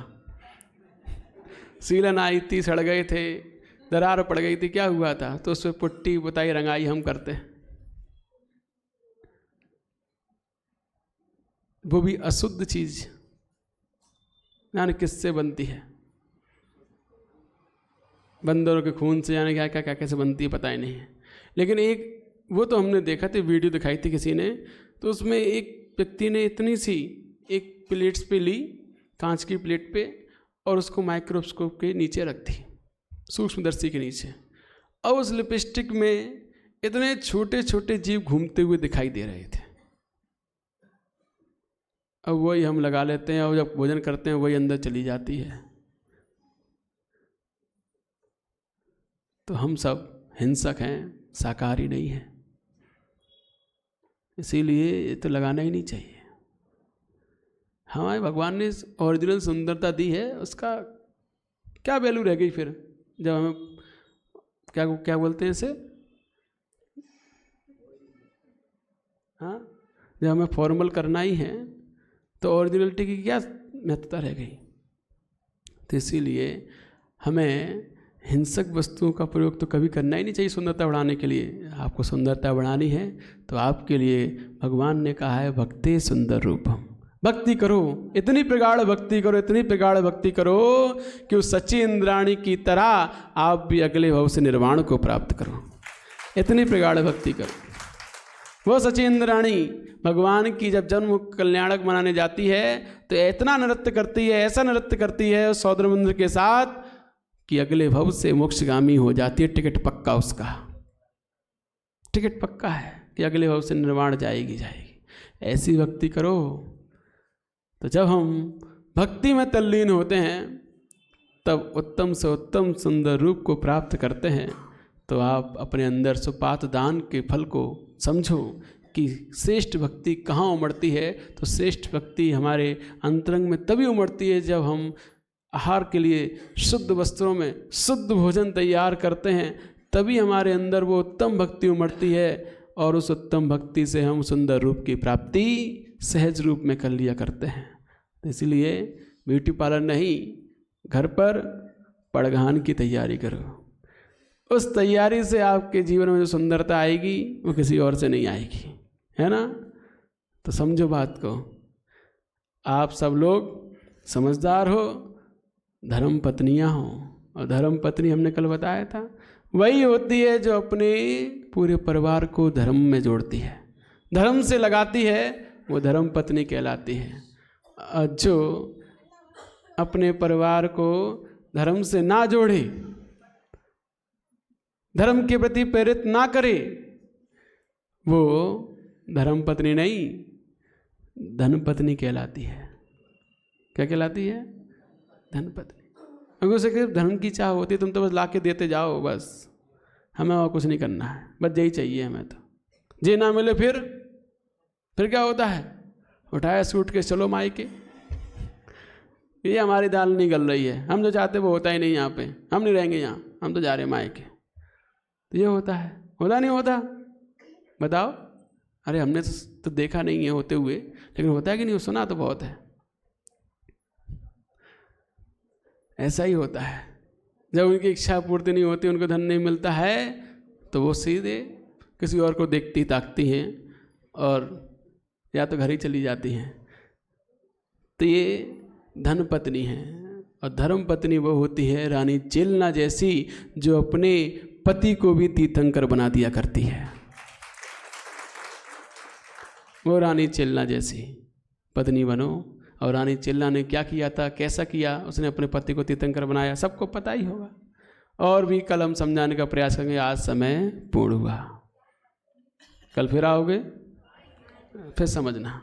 B: सीलन आई थी, सड़ गए थे, दरार पड़ गई थी, क्या हुआ था? तो उसमें पुट्टी पुताई रंगाई हम करते हैं। वो भी अशुद्ध चीज, यानी किससे बनती है? बंदरों के खून से, यानी क्या क्या क्या कैसे बनती है पता ही नहीं है। लेकिन एक वो तो हमने देखा था, वीडियो दिखाई थी किसी ने, तो उसमें एक व्यक्ति ने इतनी सी एक प्लेट्स पे ली, कांच की प्लेट पे, और उसको माइक्रोस्कोप के नीचे रख दी, सूक्ष्मदर्शी के नीचे, और उस लिपस्टिक में इतने छोटे छोटे जीव घूमते हुए दिखाई दे रहे थे। अब वही हम लगा लेते हैं, और जब भोजन करते हैं वही अंदर चली जाती है। तो हम सब हिंसक हैं, शाकाहारी नहीं हैं। इसीलिए ये तो लगाना ही नहीं चाहिए। हमारे भगवान ने ओरिजिनल सुंदरता दी है, उसका क्या वैल्यू रह गई फिर? जब हमें क्या बोलते हैं इसे, हाँ, जब हमें फॉर्मल करना ही है तो ओरिजिनलिटी की क्या महत्वता रह गई? तो इसीलिए हमें हिंसक वस्तुओं का प्रयोग तो कभी करना ही नहीं चाहिए सुंदरता बढ़ाने के लिए। आपको सुंदरता बढ़ानी है तो आपके लिए भगवान ने कहा है भक्ति सुंदर रूपम। भक्ति करो, इतनी प्रगाढ़ भक्ति करो, इतनी प्रगाढ़ भक्ति करो कि उस सच्ची इंद्राणी की तरह आप भी अगले भाव से निर्वाण को प्राप्त करो। इतनी प्रगाढ़ भक्ति करो। वो सच्ची इंद्राणी भगवान की जब जन्म कल्याणक मनाने जाती है तो इतना नृत्य करती है, ऐसा नृत्य करती है उस सौद्रमंद्र के साथ कि अगले भव से मोक्षगामी हो जाती है। टिकट पक्का, उसका टिकट पक्का है कि अगले भव से निर्वाण जाएगी। ऐसी भक्ति करो। तो जब हम भक्ति में तल्लीन होते हैं तब उत्तम से उत्तम सुंदर रूप को प्राप्त करते हैं। तो आप अपने अंदर सुपात दान के फल को समझो कि श्रेष्ठ भक्ति कहाँ उमड़ती है। तो श्रेष्ठ भक्ति हमारे अंतरंग में तभी उमड़ती है जब हम आहार के लिए शुद्ध वस्त्रों में शुद्ध भोजन तैयार करते हैं, तभी हमारे अंदर वो उत्तम भक्ति उमड़ती है और उस उत्तम भक्ति से हम सुंदर रूप की प्राप्ति सहज रूप में कर लिया करते हैं। इसलिए ब्यूटी पार्लर नहीं, घर पर पड़घान की तैयारी करो। उस तैयारी से आपके जीवन में जो सुंदरता आएगी वो किसी और से नहीं आएगी, है ना? तो समझो बात को। आप सब लोग समझदार हो, धर्म पत्नियाँ हो, और धर्म पत्नी हमने कल बताया था वही होती है जो अपने पूरे परिवार को धर्म में जोड़ती है, धर्म से लगाती है, वो धर्म पत्नी कहलाती है। जो अपने परिवार को धर्म से ना जोड़े, धर्म के प्रति प्रेरित ना करे, वो धर्म पत्नी नहीं, धन पत्नी कहलाती है। क्या कहलाती है? धन पत्नी। अगर उसे सिर्फ धर्म की चाह होती है, तुम तो बस ला के देते जाओ, बस हमें और कुछ नहीं करना है, बस यही चाहिए हमें। तो जे ना मिले फिर क्या होता है? उठाया सूट के चलो मायके, ये हमारी दाल नहीं गल रही है, हम जो चाहते वो होता ही नहीं यहाँ पे, हम नहीं रहेंगे यहाँ, हम तो जा रहे मायके। तो ये होता है, होता नहीं होता? बताओ। अरे हमने तो देखा नहीं है होते हुए, लेकिन होता है कि नहीं? सुना तो बहुत है। ऐसा ही होता है, जब उनकी इच्छा पूर्ति नहीं होती, उनको धन नहीं मिलता है, तो वो सीधे किसी और को देखती ताकती हैं और या तो घर ही चली जाती हैं। तो ये धन पत्नी है। और धर्म पत्नी वो होती है रानी चेलना जैसी, जो अपने पति को भी तीर्थंकर बना दिया करती है। वो रानी चेलना जैसी पत्नी बनो। और रानी चेलना ने क्या किया था, कैसा किया? उसने अपने पति को तीर्थंकर बनाया, सबको पता ही होगा। और भी कल हम समझाने का प्रयास करेंगे। आज समय पूर्ण हुआ, कल फिर आओगे, फिर समझना।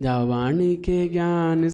B: जा वाणी के ज्ञान